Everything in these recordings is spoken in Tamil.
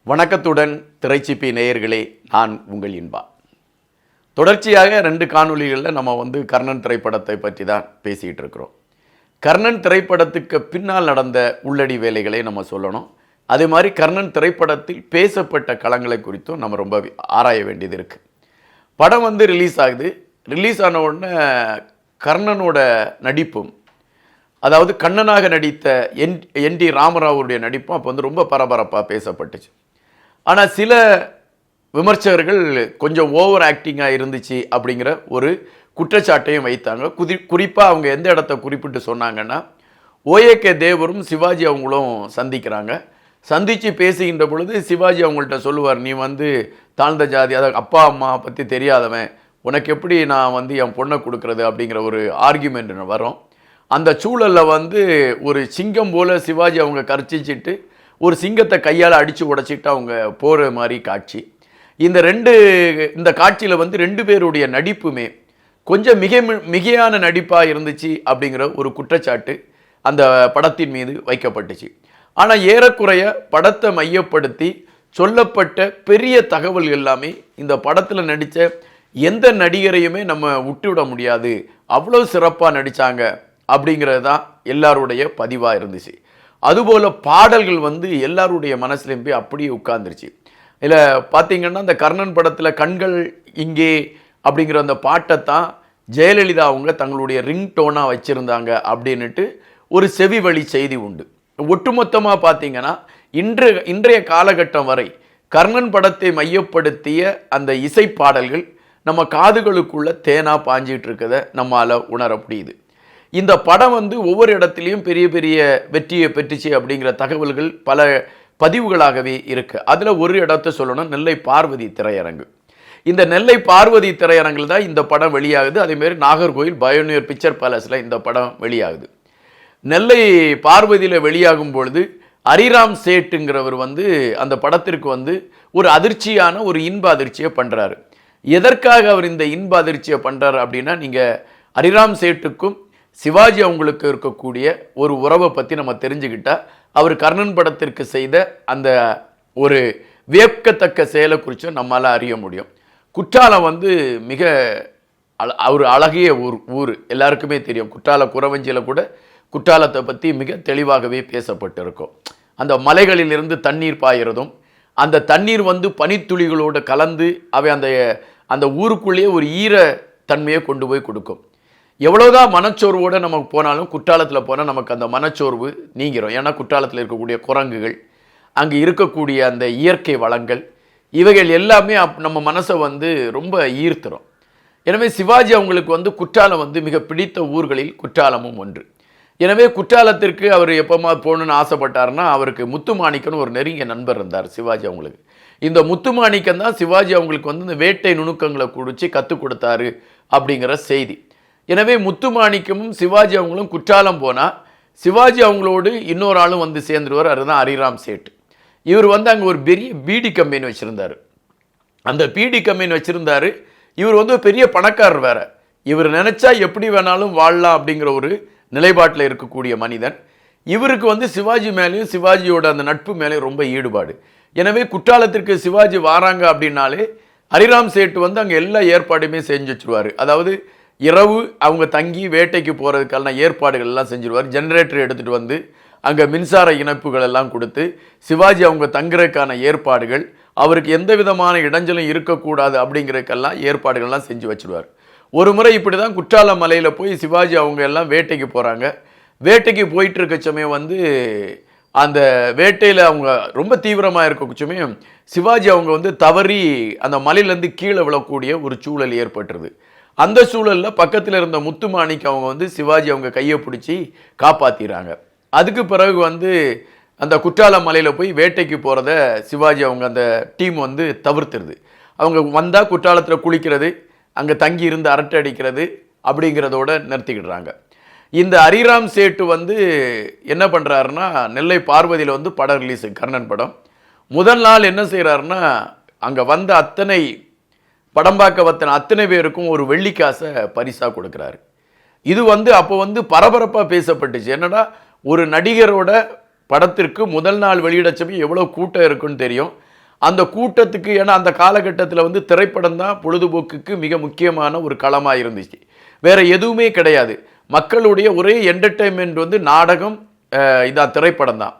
வணக்கத்துடன் திரைச்சிப்பி நேயர்களே, நான் உங்கள் இன்பா. தொடர்ச்சியாக 2 காணொளிகளில் நம்ம கர்ணன் திரைப்படத்தை பற்றி தான் பேசிகிட்டு இருக்கிறோம். கர்ணன் திரைப்படத்துக்கு பின்னால் நடந்த உள்ளடி வேலைகளை நம்ம சொல்லணும். அதே மாதிரி கர்ணன் திரைப்படத்தில் பேசப்பட்ட களங்களை குறித்தும் நம்ம ரொம்ப ஆராய வேண்டியது இருக்குது. படம் ரிலீஸ் ஆகுது. ரிலீஸ் ஆன உடனே கர்ணனோட நடிப்பும், அதாவது கண்ணனாக நடித்த என்.டி. ராமராவுடைய நடிப்பும் அப்போ ரொம்ப பரபரப்பாக பேசப்பட்டுச்சு. ஆனால் சில விமர்சகர்கள் கொஞ்சம் ஓவர் ஆக்டிங்காக இருந்துச்சு அப்படிங்கிற ஒரு குற்றச்சாட்டையும் வைத்தாங்க. குறிப்பாக அவங்க எந்த இடத்த குறிப்பிட்டு சொன்னாங்கன்னா, ஓஏகே தேவரும் சிவாஜி அவங்களும் சந்திக்கிறாங்க. சந்தித்து பேசுகின்ற பொழுது சிவாஜி அவங்கள்ட்ட சொல்லுவார், நீ தாழ்ந்த ஜாதி, அதாவது அப்பா அம்மா பற்றி தெரியாதவன், உனக்கு எப்படி நான் என் பொண்ணை கொடுக்குறது அப்படிங்கிற ஒரு ஆர்கியூமெண்ட் வரும். அந்த சூழலில் ஒரு சிங்கம் போல் சிவாஜி அவங்க கர்ச்சிச்சிட்டு ஒரு சிங்கத்தை கையால் அடித்து உடைச்சிட்டு அவங்க போகிற மாதிரி காட்சி. இந்த காட்சியில் 2 பேருடைய நடிப்புமே கொஞ்சம் மிகையான நடிப்பாக இருந்துச்சு அப்படிங்கிற ஒரு குற்றச்சாட்டு அந்த படத்தின் மீது வைக்கப்பட்டுச்சு. ஆனால் ஏறக்குறைய படத்தை மையப்படுத்தி சொல்லப்பட்ட பெரிய தகவல் எல்லாமே இந்த படத்தில் நடித்த எந்த நடிகரையுமே நம்ம விட்டுவிட முடியாது, அவ்வளோ சிறப்பாக நடித்தாங்க அப்படிங்கிறது தான் எல்லாருடைய பதிவாக இருந்துச்சு. அதுபோல் பாடல்கள் எல்லாருடைய மனசுலையும் போய் அப்படியே உட்கார்ந்துருச்சு. இதில் பார்த்திங்கன்னா, இந்த கர்ணன் படத்தில் கண்கள் இங்கே அப்படிங்கிற அந்த பாட்டை தான் ஜெயலலிதா அவங்க தங்களுடைய ரிங்டோனாக வச்சுருந்தாங்க அப்படின்ட்டு ஒரு செவி வழி செய்தி உண்டு. ஒட்டுமொத்தமாக பார்த்திங்கன்னா இன்றைய காலகட்டம் வரை கர்ணன் படத்தை மையப்படுத்திய அந்த இசை பாடல்கள் நம்ம காதுகளுக்குள்ளே தேனாக பாஞ்சிகிட்டு இருக்கிறத நம்மால் உணர முடியுது. இந்த படம் ஒவ்வொரு இடத்துலையும் பெரிய பெரிய வெற்றியை பெற்றுச்சு அப்படிங்கிற தகவல்கள் பல பதிவுகளாகவே இருக்குது. அதில் ஒரு இடத்த சொல்லணும், நெல்லை பார்வதி திரையரங்கு. இந்த நெல்லை பார்வதி திரையரங்கில் தான் இந்த படம் வெளியாகுது. அதேமாரி நாகர்கோவில் பயோனியர் பிக்சர் பேலஸில் இந்த படம் வெளியாகுது. நெல்லை பார்வதியில் வெளியாகும் பொழுது ஹரிராம் சேட்டுங்கிறவர் அந்த படத்திற்கு ஒரு அதிர்ச்சியான ஒரு இன்ப அதிர்ச்சியை பண்ணுறாரு. எதற்காக அவர் இந்த இன்ப அதிர்ச்சியை பண்ணுறாரு அப்படின்னா, நீங்கள் ஹரிராம் சேட்டுக்கும் சிவாஜி அவங்களுக்கு இருக்கக்கூடிய ஒரு உறவை பற்றி நம்ம தெரிஞ்சுக்கிட்டால், அவர் கர்ணன் படத்திற்கு செய்த அந்த ஒரு வியக்கத்தக்க செயலை குறித்து நம்மளால் அறிய முடியும். குற்றாலம் மிக ஒரு அழகிய ஊர் எல்லாருக்குமே தெரியும். குறவஞ்சியில் கூட குற்றாலத்தை பற்றி மிக தெளிவாகவே பேசப்பட்டிருக்கும். அந்த மலைகளிலிருந்து தண்ணீர் பாயிறதும், அந்த தண்ணீர் பனித்துளிகளோடு கலந்து அவை அந்த ஊருக்குள்ளேயே ஒரு ஈர தன்மையை கொண்டு போய் கொடுக்கும். எவ்வளோதான் மனச்சோர்வோடு நமக்கு போனாலும் குற்றாலத்தில் போனால் நமக்கு அந்த மனச்சோர்வு நீங்கிரும். ஏன்னா குற்றாலத்தில் இருக்கக்கூடிய குரங்குகள், அங்கே இருக்கக்கூடிய அந்த இயற்கை வளங்கள், இவைகள் எல்லாமே நம்ம மனசை ரொம்ப ஈர்த்துரும். எனவே சிவாஜி அவங்களுக்கு குற்றாலம் மிக பிடித்த ஊர்களில் குற்றாலமும் ஒன்று. எனவே குற்றாலத்திற்கு அவர் எப்போமா போகணுன்னு ஆசைப்பட்டார்னா, அவருக்கு முத்துமாணிக்கன்னு ஒரு நெருங்கிய நண்பர் இருந்தார் சிவாஜி அவங்களுக்கு. இந்த முத்துமாணிக்கம் தான் சிவாஜி அவங்களுக்கு இந்த வேட்டை நுணுக்கங்களை குறித்து கற்றுக் கொடுத்தாரு அப்படிங்கிற செய்தி. எனவே முத்துமாணிக்கமும் சிவாஜி அவங்களும் குற்றாலம் போனால் சிவாஜி அவங்களோடு இன்னொரு ஆளும் சேர்ந்துருவார். அதுதான் ஹரிராம் சேட்டு. இவர் அங்கே ஒரு பெரிய பீடி கம்பெனி வச்சுருந்தார். அந்த பீடி கம்பெனி வச்சுருந்தார். இவர் பெரிய பணக்காரர் வேறு. இவர் நினச்சா எப்படி வேணாலும் வாழலாம் அப்படிங்கிற ஒரு நிலைப்பாட்டில் இருக்கக்கூடிய மனிதன். இவருக்கு சிவாஜி மேலேயும் சிவாஜியோட அந்த நட்பு மேலேயும் ரொம்ப ஈடுபாடு. எனவே குற்றாலத்திற்கு சிவாஜி வராங்க அப்படின்னாலே ஹரிராம் சேட்டு அங்கே எல்லா ஏற்பாடுமே செஞ்சு வச்சுருவார். அதாவது இரவு அவங்க தங்கி வேட்டைக்கு போகிறதுக்கான ஏற்பாடுகள் எல்லாம் செஞ்சுருவார். ஜென்ரேட்டர் எடுத்துகிட்டு அங்கே மின்சார இணைப்புகள் எல்லாம் கொடுத்து சிவாஜி அவங்க தங்குறதுக்கான ஏற்பாடுகள், அவருக்கு எந்த விதமான இடைஞ்சலும் இருக்கக்கூடாது அப்படிங்கிறதுக்கெல்லாம் ஏற்பாடுகள்லாம் செஞ்சு வச்சுருவார். ஒரு முறை இப்படி தான் குற்றால மலையில் போய் சிவாஜி அவங்க எல்லாம் வேட்டைக்கு போகிறாங்க. வேட்டைக்கு போயிட்டு இருக்க சமயம் அந்த வேட்டையில் அவங்க ரொம்ப தீவிரமாக இருக்க சமயம் சிவாஜி அவங்க தவறி அந்த மலையிலேருந்து கீழே விழக்கூடிய ஒரு சூழல் ஏற்பட்டுருது. அந்த சூழலில் பக்கத்தில் இருந்த முத்துமாணிக்கு அவங்க சிவாஜி அவங்க கையை பிடிச்சி காப்பாற்றிடுறாங்க. அதுக்கு பிறகு அந்த குற்றால மலையில் போய் வேட்டைக்கு போகிறத சிவாஜி அவங்க அந்த டீம் தவிர்த்துருது. அவங்க வந்தால் குற்றாலத்தில் குளிக்கிறது, அங்கே தங்கி இருந்து அரட்டை அடிக்கிறது அப்படிங்கிறதோடு நிறுத்திக்கிடுறாங்க. இந்த ஹரிராம் சேட்டு என்ன பண்ணுறாருன்னா, நெல்லை பார்வதியில் படம் ரிலீஸு, கர்ணன் படம். முதல் நாள் என்ன செய்கிறாருன்னா, அங்கே வந்த அத்தனை படம் பார்க்க அத்தனை பேருக்கும் ஒரு வெள்ளிக்காசை பரிசாக கொடுக்குறாரு. இது அப்போ பரபரப்பாக பேசப்பட்டுச்சு. என்னடா, ஒரு நடிகரோட படத்திற்கு முதல் நாள் வெளியிடச்சப்போ எவ்வளோ கூட்டம் இருக்குன்னு தெரியும். அந்த கூட்டத்துக்கு, ஏன்னா அந்த காலகட்டத்தில் வந்து திரைப்படம் தான் பொழுதுபோக்குக்கு மிக முக்கியமான ஒரு களமாக இருந்துச்சு. வேற எதுவுமே கிடையாது. மக்களுடைய ஒரே என்டர்டெயின்மெண்ட் வந்து நாடகம், இதான் திரைப்படம் தான்.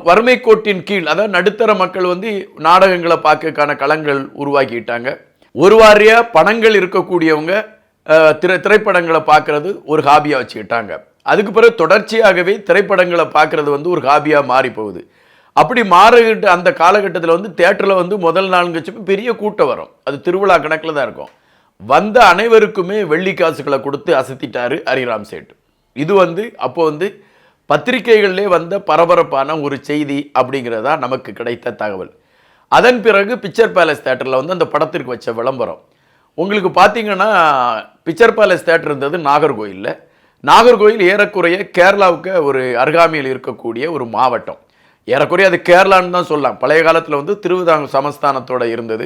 வறுமை கோட்டின் கீழ், அதாவது நடுத்தர மக்கள் வந்து நாடகங்களை பார்க்கறதுக்கான களங்கள் உருவாக்கிட்டாங்க. ஒரு வாரியா பணங்கள் இருக்கக்கூடியவங்க திரைப்படங்களை பார்க்கறது ஒரு ஹாபியாக வச்சுக்கிட்டாங்க. அதுக்கு பிறகு தொடர்ச்சியாகவே திரைப்படங்களை பார்க்கறது வந்து ஒரு ஹாபியாக மாறி போகுது. அப்படி மாறிக்கிட்டு அந்த காலகட்டத்தில் வந்து தியேட்டரில் வந்து முதல் நாள் கழிச்சு பெரிய கூட்டம் வரும். அது திருவிழா கணக்கில் தான் இருக்கும். வந்த அனைவருக்குமே வெள்ளி காசுகளை கொடுத்து அசத்திட்டாரு ஹரிராம் சேட். இது வந்து அப்போ வந்து பத்திரிகைகளிலே வந்த பரபரப்பான ஒரு செய்தி அப்படிங்கிறதா நமக்கு கிடைத்த தகவல். அதன் பிறகு பிக்சர் பேலஸ் தியேட்டரில் வந்து அந்த படத்திற்கு வச்ச விளம்பரம் உங்களுக்கு பார்த்தீங்கன்னா, பிக்சர் பேலஸ் தியேட்டர் இருந்தது நாகர்கோயிலில். நாகர்கோயில் ஏறக்குறைய கேரளாவுக்கு ஒரு அருகாமையில் இருக்கக்கூடிய ஒரு மாவட்டம். ஏறக்குறைய அது கேரளான்னு தான் சொல்லலாம். பழைய காலத்தில் வந்து திருவிதாங்கூர் சமஸ்தானத்தோடு இருந்தது.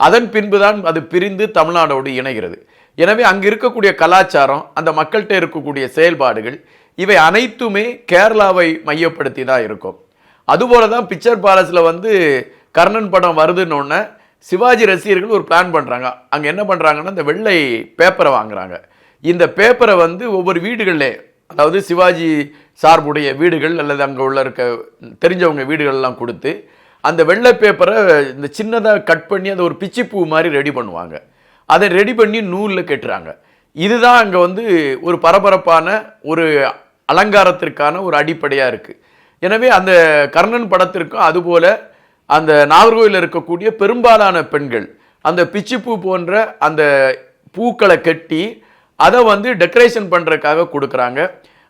அதன் பின்பு தான் அது பிரிந்து தமிழ்நாடோடு இணைகிறது. எனவே அங்கே இருக்கக்கூடிய கலாச்சாரம், அந்த மக்கள்கிட்ட இருக்கக்கூடிய செயல்பாடுகள், இவை அனைத்துமே கேரளாவை மையப்படுத்தி தான் இருக்கும். அதுபோல தான் பிக்சர் பேலஸில் வந்து கர்ணன் படம் வருதுன்னொன்னே சிவாஜி ரசிகர்கள் ஒரு பிளான் பண்ணுறாங்க. அங்கே என்ன பண்ணுறாங்கன்னா, இந்த வெள்ளை பேப்பரை வாங்குறாங்க. இந்த பேப்பரை வந்து ஒவ்வொரு வீடுகளில், அதாவது சிவாஜி சார்புடைய வீடுகள் அல்லது அங்கே உள்ள இருக்க தெரிஞ்சவங்க வீடுகள்லாம் கொடுத்து அந்த வெள்ளை பேப்பரை இந்த சின்னதாக கட் பண்ணி அதை ஒரு பிச்சிப்பூ மாதிரி ரெடி பண்ணுவாங்க. அதை ரெடி பண்ணி நூலில் கட்டுறாங்க. இதுதான் அங்கே வந்து ஒரு பரபரப்பான ஒரு அலங்காரத்திற்கான ஒரு அடிப்படையாக இருக்குது. எனவே அந்த கர்ணன் படத்திற்கும் அதுபோல் அந்த நாகர்கோயிலில் இருக்கக்கூடிய பெரும்பாலான பெண்கள் அந்த பிச்சிப்பூ போன்ற அந்த பூக்களை கட்டி அதை வந்து டெக்கரேஷன் பண்ணுறதுக்காக கொடுக்குறாங்க.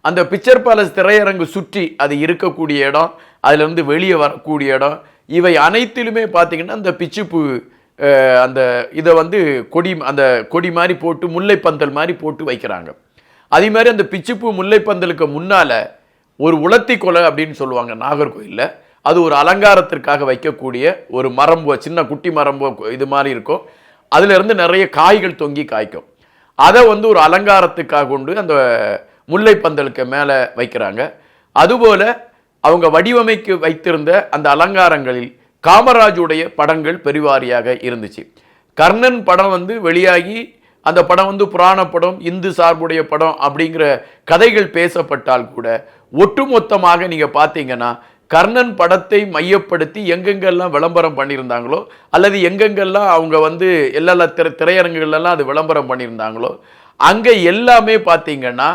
அந்த பிக்சர் பேலஸ் திரையரங்கு சுற்றி அது இருக்கக்கூடிய இடம், அதிலிருந்து வெளியே வரக்கூடிய இடம், இவை அனைத்திலுமே பார்த்தீங்கன்னா அந்த பிச்சிப்பூ அந்த இதை வந்து அந்த கொடி மாதிரி போட்டு முல்லைப்பந்தல் மாதிரி போட்டு வைக்கிறாங்க. அதே மாதிரி அந்த பிச்சிப்பூ முல்லைப்பந்தலுக்கு முன்னால் ஒரு உலத்தி கொலை அப்படின்னு சொல்லுவாங்க நாகர்கோயிலில். அது ஒரு அலங்காரத்திற்காக வைக்கக்கூடிய ஒரு மரம்போ, சின்ன குட்டி மரம்போ இது மாதிரி இருக்கும். அதிலிருந்து நிறைய காய்கள் தொங்கி காய்க்கும். அதை வந்து ஒரு அலங்காரத்துக்காக கொண்டு அந்த முல்லைப்பந்தலுக்கு மேலே வைக்கிறாங்க. அதுபோல் அவங்க வடிவமைக்கு வைத்திருந்த அந்த அலங்காரங்களில் காமராஜுடைய படங்கள் பெருவாரியாக இருந்துச்சு. கர்ணன் படம் வந்து வெளியாகி அந்த படம் வந்து புராண படம், இந்து சார்புடைய படம் அப்படிங்கிற கதைகள் பேசப்பட்டால் கூட ஒட்டுமொத்தமாக நீங்கள் பார்த்தீங்கன்னா கர்ணன் படத்தை மையப்படுத்தி எங்கெங்கெல்லாம் விளம்பரம் பண்ணியிருந்தாங்களோ அல்லது எங்கெங்கெல்லாம் அவங்க வந்து எல்லா திரையரங்குகள்லாம் அது விளம்பரம் பண்ணியிருந்தாங்களோ அங்கே எல்லாமே பார்த்தீங்கன்னா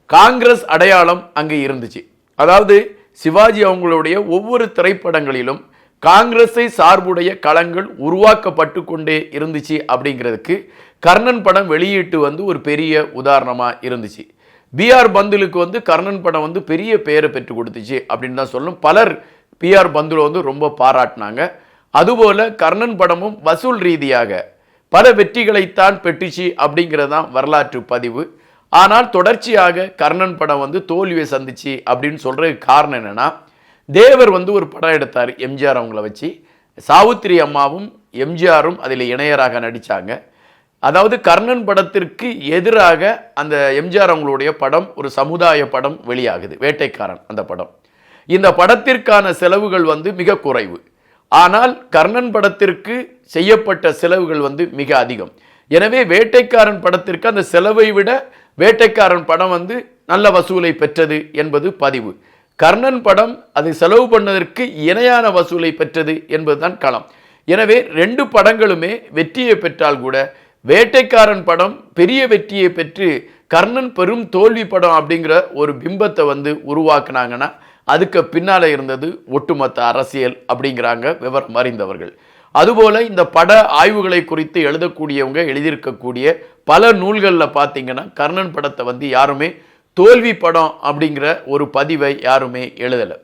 காங்கிரஸ் அடையாளம் அங்கே இருந்துச்சு. அதாவது சிவாஜி அவங்களுடைய ஒவ்வொரு திரைப்படங்களிலும் காங்கிரஸை சார்புடைய களங்கள் உருவாக்கப்பட்டு கொண்டே இருந்துச்சு. அப்படிங்கிறதுக்கு கர்ணன் படம் வெளியீட்டு வந்து ஒரு பெரிய உதாரணமாக இருந்துச்சு. பிஆர் பந்துலுக்கு வந்து கர்ணன் படம் வந்து பெரிய பெயரை பெற்று கொடுத்துச்சு அப்படின்னு தான் சொல்லணும். பலர் பிஆர் பந்துல வந்து ரொம்ப பாராட்டினாங்க. அதுபோல் கர்ணன் படமும் வசூல் ரீதியாக பல வெற்றிகளைத்தான் பெற்றுச்சு அப்படிங்கிறதான் வரலாற்று பதிவு. ஆனால் தொடர்ச்சியாக கர்ணன் படம் வந்து தோல்வியை சந்திச்சு அப்படின்னு சொல்கிறதுக்கு காரணம் என்னென்னா, தேவர் வந்து ஒரு படம் எடுத்தார் எம்ஜிஆர் அவங்கள வச்சு. சாவித்திரி அம்மாவும் எம்ஜிஆரும் அதில் இணையராக நடித்தாங்க. அதாவது கர்ணன் படத்திற்கு எதிராக அந்த எம்ஜிஆர் அவங்களுடைய படம், ஒரு சமுதாய படம் வெளியாகுது, வேட்டைக்காரன் அந்த படம். இந்த படத்திற்கான செலவுகள் வந்து மிக குறைவு. ஆனால் கர்ணன் படத்திற்கு செய்யப்பட்ட செலவுகள் வந்து மிக அதிகம். எனவே வேட்டைக்காரன் படத்திற்கு அந்த செலவை விட வேட்டைக்காரன் படம் வந்து நல்ல வசூலை பெற்றது என்பது பதிவு. கர்ணன் படம் அதை செலவு பண்ணதற்கு இணையான வசூலை பெற்றது என்பதுதான் களம். எனவே ரெண்டு படங்களுமே வெற்றியை பெற்றால் கூட வேட்டைக்காரன் படம் பெரிய வெற்றியை பெற்று கர்ணன் பெரும் தோல்வி படம் அப்படிங்கிற ஒரு பிம்பத்தை வந்து உருவாக்குனாங்கன்னா அதுக்கு பின்னால் இருந்தது ஒட்டுமொத்த அரசியல் அப்படிங்கிறாங்க விவரம் அறிந்தவர்கள். அதுபோல் இந்த பட ஆய்வுகளை குறித்து எழுதக்கூடியவங்க எழுதியிருக்கக்கூடிய பல நூல்களில் பார்த்தீங்கன்னா கர்ணன் படத்தை வந்து யாருமே தோல்வி படம் அப்படிங்கிற ஒரு பதிவை யாருமே எழுதலை.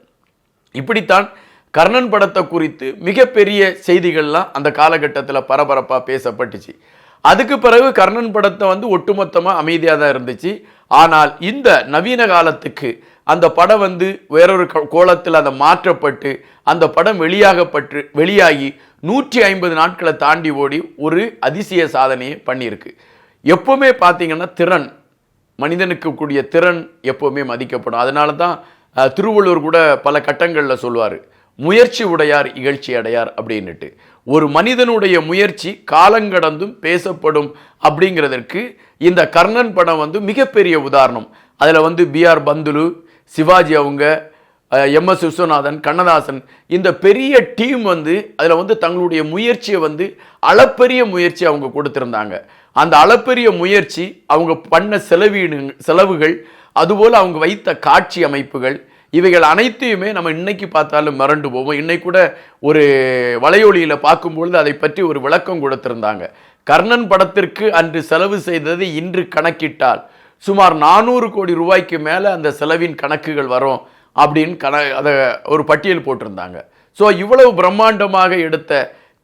இப்படித்தான் கர்ணன் படத்தை குறித்து மிகப்பெரிய செய்திகள்லாம் அந்த காலகட்டத்தில் பரபரப்பாக பேசப்பட்டுச்சு. அதுக்கு பிறகு கர்ணன் படத்தை வந்து ஒட்டுமொத்தமாக அமைதியாக தான் இருந்துச்சு. ஆனால் இந்த நவீன காலத்துக்கு அந்த படம் வந்து வேறொரு கோலத்தில் அதை மாற்றப்பட்டு அந்த படம் வெளியாகி 150 நாட்களை தாண்டி ஓடி ஒரு அதிசய சாதனையை பண்ணியிருக்கு. எப்போவுமே பார்த்தீங்கன்னா திறன், மனிதனுக்கு கூடிய திறன் எப்போவுமே மதிக்கப்படும். அதனால தான் திருவள்ளுவர் கூட பல கட்டங்களில் சொல்லுவார், முயற்சி உடையார் இகழ்ச்சி அடையார் அப்படின்னுட்டு. ஒரு மனிதனுடைய முயற்சி காலங்கடந்தும் பேசப்படும் அப்படிங்கிறதற்கு இந்த கர்ணன் படம் வந்து மிகப்பெரிய உதாரணம். அதில் வந்து B.R. பந்துலு, சிவாஜி அவங்க, M.S. விஸ்வநாதன், கண்ணதாசன், இந்த பெரிய டீம் வந்து அதில் வந்து தங்களுடைய முயற்சியை வந்து அளப்பெரிய முயற்சி அவங்க கொடுத்துருந்தாங்க. அந்த அளப்பெரிய முயற்சி, அவங்க பண்ண செலவுகள், அதுபோல் அவங்க வைத்த காட்சி அமைப்புகள், இவைகள் அனைத்தையுமே நம்ம இன்னைக்கு பார்த்தாலும் மிரண்டு போவோம். இன்னைக்கு கூட ஒரு வலையொலியில் பார்க்கும்பொழுது அதை பற்றி ஒரு விளக்கம் கொடுத்திருந்தாங்க. கர்ணன் படத்திற்கு அன்று செலவு செய்தது இன்று கணக்கிட்டால் சுமார் 400 கோடி ரூபாய்க்கு மேலே அந்த செலவின் கணக்குகள் வரும் அப்படின்னு அதை ஒரு பட்டியல் போட்டிருந்தாங்க. ஸோ இவ்வளவு பிரம்மாண்டமாக எடுத்த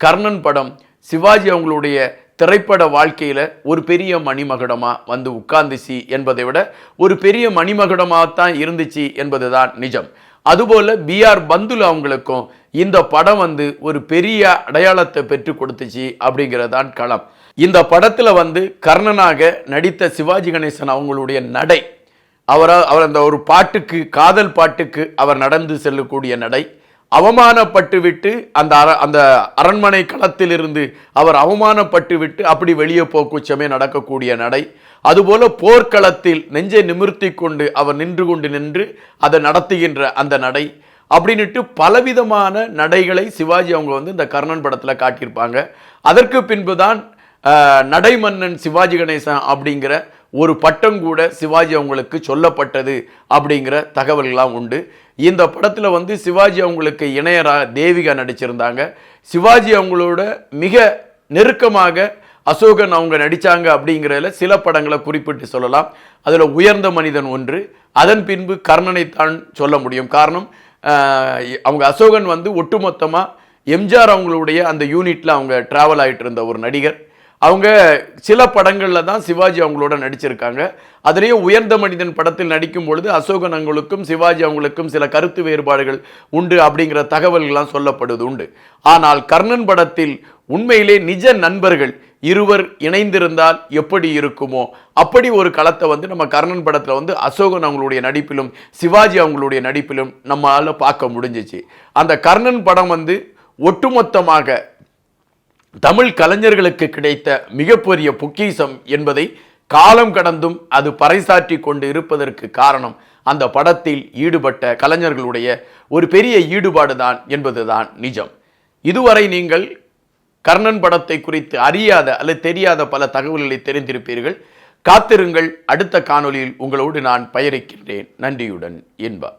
கர்ணன் படம் சிவாஜி அவங்களுடைய திரைப்பட வாழ்க்கையில் ஒரு பெரிய மணிமகுடமாக வந்து உட்கார்ந்துச்சு என்பதை விட ஒரு பெரிய மணிமகுடமாகத்தான் இருந்துச்சு என்பது தான் நிஜம். அதுபோல் B.R. பந்துலு அவங்களுக்கும் இந்த படம் வந்து ஒரு பெரிய அடையாளத்தை பெற்று கொடுத்துச்சு அப்படிங்கிறதான் களம். இந்த படத்தில் வந்து கர்ணனாக நடித்த சிவாஜி கணேசன் அவங்களுடைய நடை, அவர் அந்த ஒரு பாட்டுக்கு, காதல் பாட்டுக்கு அவர் நடந்து செல்லக்கூடிய நடை, அவமானப்பட்டு விட்டு அந்த அரண்மனை களத்திலிருந்து அவர் அவமானப்பட்டு விட்டு அப்படி வெளியே போக்குச்சமே நடக்கக்கூடிய நடை, அதுபோல போர்க்களத்தில் நெஞ்சை நிமிர்த்தி கொண்டு அவர் நின்று அதை நடத்துகின்ற அந்த நடை அப்படின்ட்டு பலவிதமான நடைகளை சிவாஜி அவங்க வந்து இந்த கர்ணன் படத்தில் காட்டியிருப்பாங்க. அதற்கு பின்புதான் நடைமன்னன் சிவாஜி கணேசன் அப்படிங்கிற ஒரு பட்டம் கூட சிவாஜி அவங்களுக்கு சொல்லப்பட்டது அப்படிங்கிற தகவல்கள்லாம் உண்டு. இந்த படத்தில் வந்து சிவாஜி அவங்களுக்கு இணையராக தேவிகா நடிச்சிருந்தாங்க. சிவாஜி அவங்களோட மிக நெருக்கமாக அசோகன் அவங்க நடித்தாங்க அப்படிங்கிறதுல சில படங்களை குறிப்பிட்டு சொல்லலாம். அதில் உயர்ந்த மனிதன் ஒன்று, அதன் பின்பு கர்ணனைத்தான் சொல்ல முடியும். காரணம், அவங்க அசோகன் வந்து ஒட்டுமொத்தமாக M.G.S. அவங்களுடைய அந்த யூனிட்டில் அவங்க ட்ராவல் ஆகிட்டு இருந்த ஒரு நடிகர். அவங்க சில படங்களில் தான் சிவாஜி அவங்களோட நடிச்சிருக்காங்க. அதுலேயும் உயர்ந்த மனிதன் படத்தில் நடிக்கும் பொழுது அசோகன் அவங்களுக்கும் சிவாஜி அவங்களுக்கும் சில கருத்து வேறுபாடுகள் உண்டு அப்படிங்கிற தகவல்கள்லாம் சொல்லப்படுவது உண்டு. ஆனால் கர்ணன் படத்தில் உண்மையிலே நிஜ நண்பர்கள் இருவர் இணைந்திருந்தால் எப்படி இருக்குமோ அப்படி ஒரு களத்தை வந்து நம்ம கர்ணன் படத்தில் வந்து அசோகன் அவங்களுடைய நடிப்பிலும் சிவாஜி அவங்களுடைய நடிப்பிலும் நம்மளால் பார்க்க முடிஞ்சிச்சு. அந்த கர்ணன் படம் வந்து ஒட்டுமொத்தமாக தமிழ் கலைஞர்களுக்கு கிடைத்த மிகப்பெரிய பொக்கிஷம் என்பதை காலம் கடந்தும் அது பறைசாற்றி கொண்டு இருப்பதற்கு காரணம் அந்த படத்தில் ஈடுபட்ட கலைஞர்களுடைய ஒரு பெரிய ஈடுபாடு தான் என்பதுதான் நிஜம். இதுவரை நீங்கள் கர்ணன் படத்தை குறித்து அறியாத அல்லது தெரியாத பல தகவல்களை தெரிந்திருப்பீர்கள். காத்திருங்கள், அடுத்த காணொளியில் உங்களோடு நான் பயணிக்கின்றேன். நன்றியுடன் இன்பா.